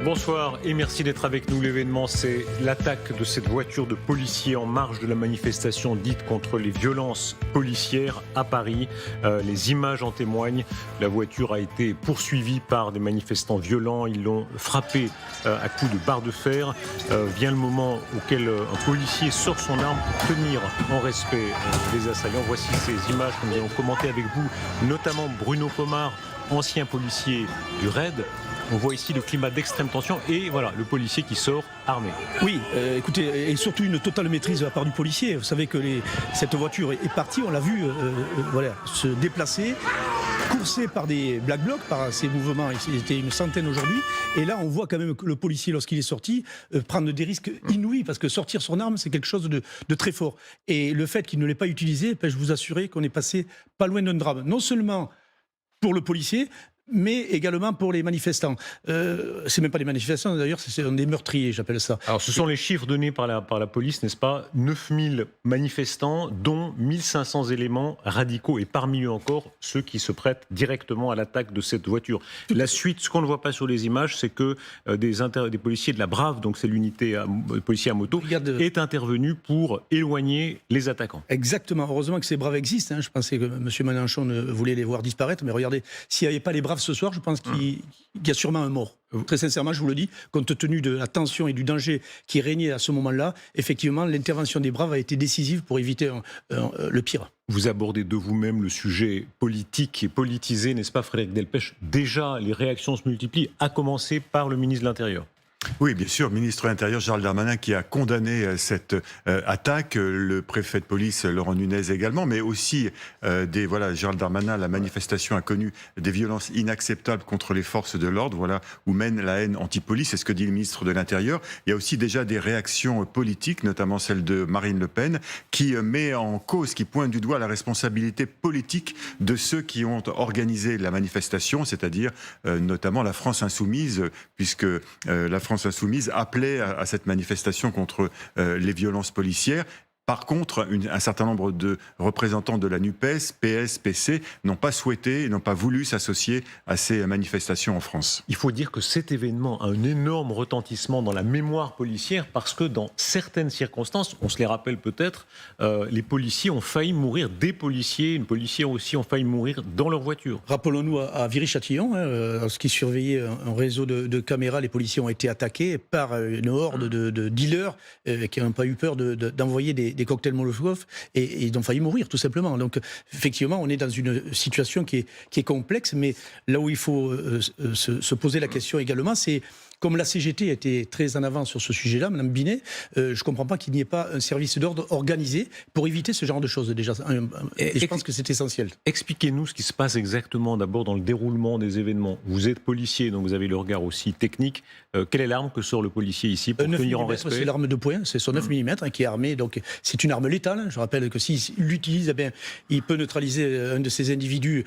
Bonsoir et merci d'être avec nous. L'événement, c'est l'attaque de cette voiture de policiers en marge de la manifestation dite contre les violences policières à Paris. Les images en témoignent. La voiture a été poursuivie par des manifestants violents. Ils l'ont frappée à coups de barre de fer. Vient le moment auquel un policier sort son arme pour tenir en respect les assaillants. Voici ces images que nous allons commenter avec vous, notamment Bruno Pomar, ancien policier du RAID. On voit ici le climat d'extrême tension et voilà le policier qui sort armé. Oui, écoutez, et surtout une totale maîtrise de la part du policier. Vous savez que cette voiture est partie, on l'a vu se déplacer, coursée par des Black Blocs, par ces mouvements, il était une centaine aujourd'hui. Et là, on voit quand même que le policier, lorsqu'il est sorti, prendre des risques inouïs, parce que sortir son arme, c'est quelque chose de très fort. Et le fait qu'il ne l'ait pas utilisé, je vous assure qu'on est passé pas loin d'un drame. Non seulement pour le policier, mais également pour les manifestants. C'est même pas des manifestants, d'ailleurs, c'est des meurtriers, j'appelle ça. Alors, ce sont les chiffres donnés par la police, n'est-ce pas? 9000 manifestants, dont 1500 éléments radicaux, et parmi eux encore, ceux qui se prêtent directement à l'attaque de cette voiture. La suite, ce qu'on ne voit pas sur les images, c'est que des policiers de la Brave, donc c'est l'unité de policiers à moto, est intervenu pour éloigner les attaquants. Exactement. Heureusement que ces Braves existent. Je pensais que M. Mélenchon voulait les voir disparaître, mais regardez, s'il n'y avait pas les Braves ce soir, je pense qu'il y a sûrement un mort. Très sincèrement, je vous le dis, compte tenu de la tension et du danger qui régnait à ce moment-là, effectivement, l'intervention des Braves a été décisive pour éviter le pire. Vous abordez de vous-même le sujet politique et politisé, n'est-ce pas, Frédéric Delpech? Déjà, les réactions se multiplient, à commencer par le ministre de l'Intérieur. Oui, bien sûr, ministre de l'Intérieur Gérald Darmanin qui a condamné cette attaque, le préfet de police Laurent Nunez également, mais aussi Gérald Darmanin, la manifestation a connu des violences inacceptables contre les forces de l'ordre, voilà où mène la haine anti-police, c'est ce que dit le ministre de l'Intérieur. Il y a aussi déjà des réactions politiques, notamment celle de Marine Le Pen, qui met en cause, qui pointe du doigt la responsabilité politique de ceux qui ont organisé la manifestation, c'est-à-dire notamment la France Insoumise, puisque la France Insoumise appelait à cette manifestation contre les violences policières. Par contre, un certain nombre de représentants de la NUPES, PS, PC, n'ont pas souhaité, n'ont pas voulu s'associer à ces manifestations en France. Il faut dire que cet événement a un énorme retentissement dans la mémoire policière parce que dans certaines circonstances, on se les rappelle peut-être, les policiers ont failli mourir, des policiers, une policière aussi ont failli mourir dans leur voiture. Rappelons-nous à Viry-Châtillon, lorsqu'ils surveillaient un réseau de caméras, les policiers ont été attaqués par une horde de dealers qui n'ont pas eu peur d'envoyer des cocktails Molotov et ils ont failli mourir tout simplement. Donc effectivement, on est dans une situation qui est complexe, mais là où il faut se poser la question également, c'est comme la CGT était très en avant sur ce sujet-là, Mme Binet, je ne comprends pas qu'il n'y ait pas un service d'ordre organisé pour éviter ce genre de choses déjà. Et je pense que c'est essentiel. Expliquez-nous ce qui se passe exactement d'abord dans le déroulement des événements. Vous êtes policier, donc vous avez le regard aussi technique. Quelle est l'arme que sort le policier ici pour tenir en respect? C'est l'arme de poing, c'est son 9 mm qui est armé. Donc c'est une arme létale. Je rappelle que s'il l'utilise, il peut neutraliser un de ces individus,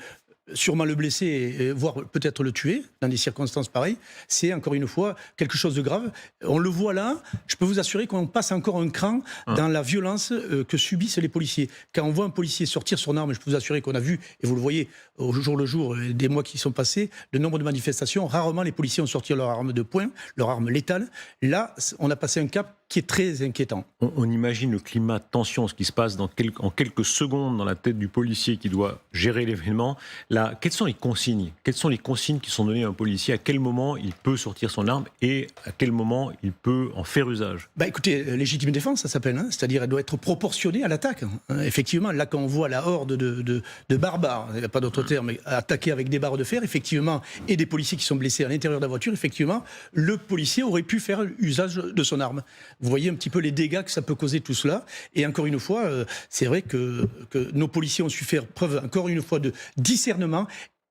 sûrement le blesser, voire peut-être le tuer, dans des circonstances pareilles. C'est, encore une fois, quelque chose de grave. On le voit là, je peux vous assurer qu'on passe encore un cran dans la violence que subissent les policiers. Quand on voit un policier sortir son arme, je peux vous assurer qu'on a vu, et vous le voyez au jour le jour, des mois qui sont passés, le nombre de manifestations, rarement les policiers ont sorti leur arme de poing, leur arme létale. Là, on a passé un cap qui est très inquiétant. On imagine le climat de tension, ce qui se passe en quelques secondes dans la tête du policier qui doit gérer l'événement. Là, quelles sont les consignes? Quelles sont les consignes qui sont données à un policier? À quel moment il peut sortir son arme et à quel moment il peut en faire usage? Écoutez, légitime défense, ça s'appelle. C'est-à-dire, elle doit être proportionnée à l'attaque. Effectivement, là, quand on voit la horde de barbares, il n'y a pas d'autre terme, attaquer avec des barres de fer, effectivement, et des policiers qui sont blessés à l'intérieur de la voiture, effectivement, le policier aurait pu faire usage de son arme. Vous voyez un petit peu les dégâts que ça peut causer tout cela. Et encore une fois, c'est vrai que nos policiers ont su faire preuve, encore une fois, de discernement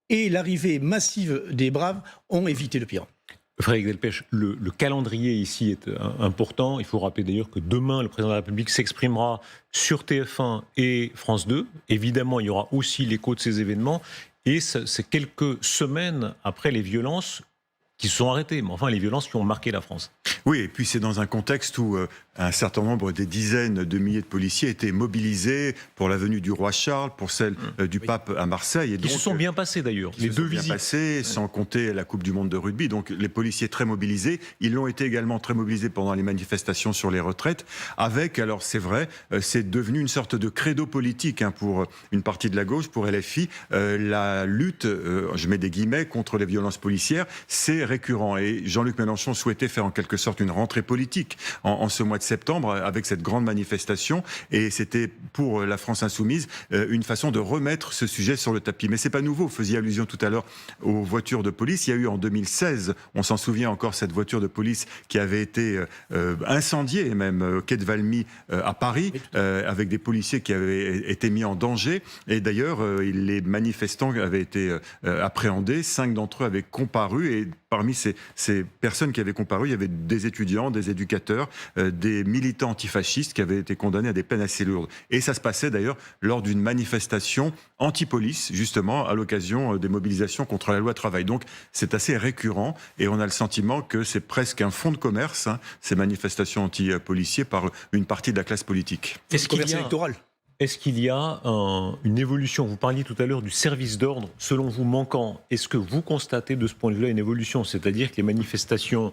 et l'arrivée massive des Braves ont évité le pire. Frédéric Delpech, le calendrier ici est important. Il faut rappeler d'ailleurs que demain, le président de la République s'exprimera sur TF1 et France 2. Évidemment, il y aura aussi l'écho de ces événements. Et c'est quelques semaines après les violences qui se sont arrêtées, mais enfin les violences qui ont marqué la France. Oui, et puis c'est dans un contexte où un certain nombre, des dizaines de milliers de policiers étaient mobilisés pour la venue du roi Charles, pour celle du pape à Marseille. Et Ils se sont bien passés d'ailleurs, les deux visites. Bien passés, sans compter la Coupe du Monde de rugby. Donc les policiers très mobilisés. Ils l'ont été également très mobilisés pendant les manifestations sur les retraites. Avec, alors c'est vrai, c'est devenu une sorte de credo politique pour une partie de la gauche, pour LFI. La lutte, je mets des guillemets, contre les violences policières, c'est récurrent. Et Jean-Luc Mélenchon souhaitait faire en quelque sorte une rentrée politique en ce mois de septembre avec cette grande manifestation, et c'était pour la France insoumise une façon de remettre ce sujet sur le tapis. Mais c'est pas nouveau, vous faisiez allusion tout à l'heure aux voitures de police. Il y a eu en 2016, on s'en souvient encore, cette voiture de police qui avait été incendiée, même au quai de Valmy à Paris, avec des policiers qui avaient été mis en danger. Et d'ailleurs, les manifestants avaient été appréhendés, 5 d'entre eux avaient comparu, et parmi ces personnes qui avaient comparu, il y avait des étudiants, des éducateurs, des militants antifascistes qui avaient été condamnés à des peines assez lourdes. Et ça se passait d'ailleurs lors d'une manifestation anti-police, justement, à l'occasion des mobilisations contre la loi travail. Donc c'est assez récurrent, et on a le sentiment que c'est presque un fonds de commerce, ces manifestations anti-policiers, par une partie de la classe politique. Est-ce qu'il y a électoral? Est-ce qu'il y a une évolution? Vous parliez tout à l'heure du service d'ordre, selon vous, manquant. Est-ce que vous constatez de ce point de vue-là une évolution? C'est-à-dire que les manifestations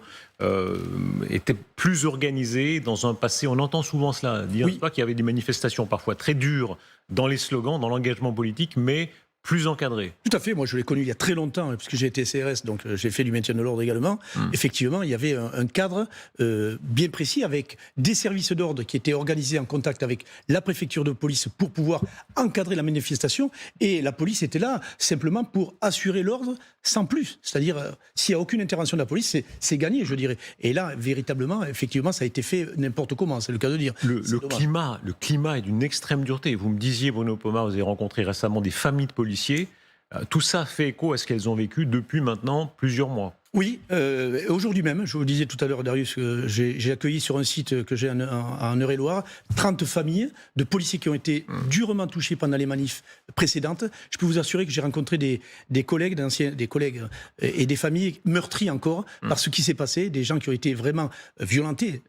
étaient plus organisées dans un passé. On entend souvent cela, dire qu'il y avait des manifestations parfois très dures dans les slogans, dans l'engagement politique, mais plus encadré. Tout à fait, moi je l'ai connu il y a très longtemps, puisque j'ai été CRS, donc j'ai fait du maintien de l'ordre également. Effectivement, il y avait un cadre bien précis, avec des services d'ordre qui étaient organisés en contact avec la préfecture de police pour pouvoir encadrer la manifestation, et la police était là simplement pour assurer l'ordre sans plus. C'est-à-dire, s'il n'y a aucune intervention de la police, c'est gagné, je dirais. Et là, véritablement, effectivement, ça a été fait n'importe comment, c'est le cas de dire. Le climat est d'une extrême dureté. Vous me disiez, Bruno Pomar, vous avez rencontré récemment des familles de policiers. Tout ça fait écho à ce qu'elles ont vécu depuis maintenant plusieurs mois. Oui, aujourd'hui même, je vous disais tout à l'heure, Darius, que j'ai accueilli sur un site que j'ai en Eure-et-Loire 30 familles de policiers qui ont été durement touchés pendant les manifs précédentes. Je peux vous assurer que j'ai rencontré des collègues et des familles meurtries encore par ce qui s'est passé, des gens qui ont été vraiment violentés,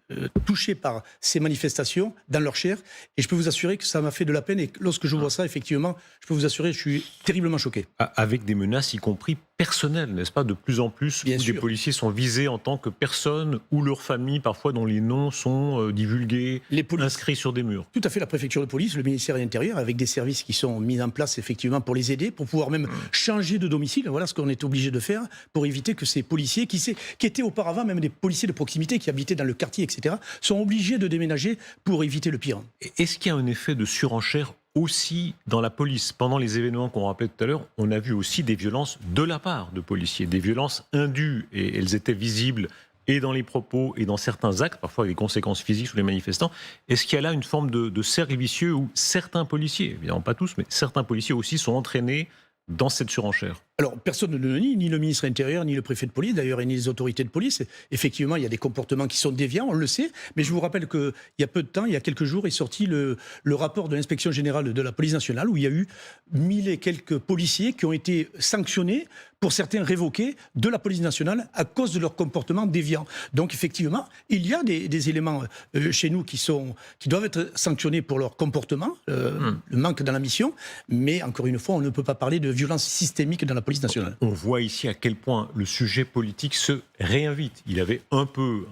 touchés par ces manifestations dans leur chair. Et je peux vous assurer que ça m'a fait de la peine, et lorsque je vois ça, effectivement, je peux vous assurer que je suis terriblement choqué. Avec des menaces, y compris personnelles, n'est-ce pas, de plus en plus, où des policiers sont visés en tant que personnes, ou leurs familles, parfois dont les noms sont divulgués, inscrits sur des murs. Tout à fait, la préfecture de police, le ministère de l'Intérieur, avec des services qui sont mis en place effectivement pour les aider, pour pouvoir même changer de domicile. Voilà ce qu'on est obligé de faire pour éviter que ces policiers, qui étaient auparavant même des policiers de proximité, qui habitaient dans le quartier, etc., sont obligés de déménager pour éviter le pire. Est-ce qu'il y a un effet de surenchère aussi dans la police? Pendant les événements qu'on rappelait tout à l'heure, on a vu aussi des violences de la part de policiers, des violences indues, et elles étaient visibles et dans les propos et dans certains actes, parfois avec des conséquences physiques sur les manifestants. Est-ce qu'il y a là une forme de cercle vicieux où certains policiers, évidemment pas tous, mais certains policiers aussi sont entraînés dans cette surenchère? Alors, personne ne le nie, ni le ministre de l'Intérieur, ni le préfet de police, d'ailleurs, et ni les autorités de police. Effectivement, il y a des comportements qui sont déviants, on le sait, mais je vous rappelle qu'il y a peu de temps, il y a quelques jours, est sorti le rapport de l'inspection générale de la police nationale, où il y a eu 1000 et quelques policiers qui ont été sanctionnés, pour certains révoqués, de la police nationale à cause de leur comportement déviant. Donc, effectivement, il y a des éléments chez nous qui doivent être sanctionnés pour leur comportement, le manque dans la mission, mais encore une fois, on ne peut pas parler de violence systémique dans la police nationale. On voit ici à quel point le sujet politique se réinvite. Il avait un peu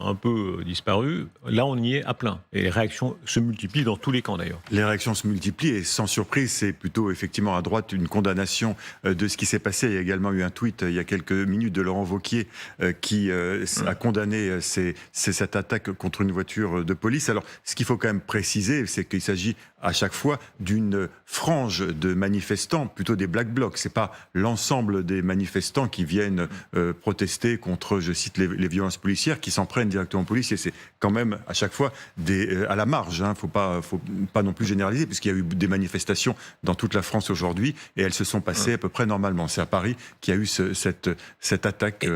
disparu. Là, on y est à plein. Et les réactions se multiplient dans tous les camps, d'ailleurs. Les réactions se multiplient, et sans surprise, c'est plutôt effectivement à droite une condamnation de ce qui s'est passé. Il y a également eu un tweet il y a quelques minutes de Laurent Wauquiez qui a condamné cette attaque contre une voiture de police. Alors, ce qu'il faut quand même préciser, c'est qu'il s'agit à chaque fois d'une frange de manifestants, plutôt des black blocs. C'est pas l'ensemble des manifestants qui viennent protester contre, je cite, les violences policières, qui s'en prennent directement aux policiers. C'est quand même à chaque fois à la marge. Faut pas non plus généraliser, puisqu'il y a eu des manifestations dans toute la France aujourd'hui, et elles se sont passées à peu près normalement. C'est à Paris qu'il y a eu cette attaque.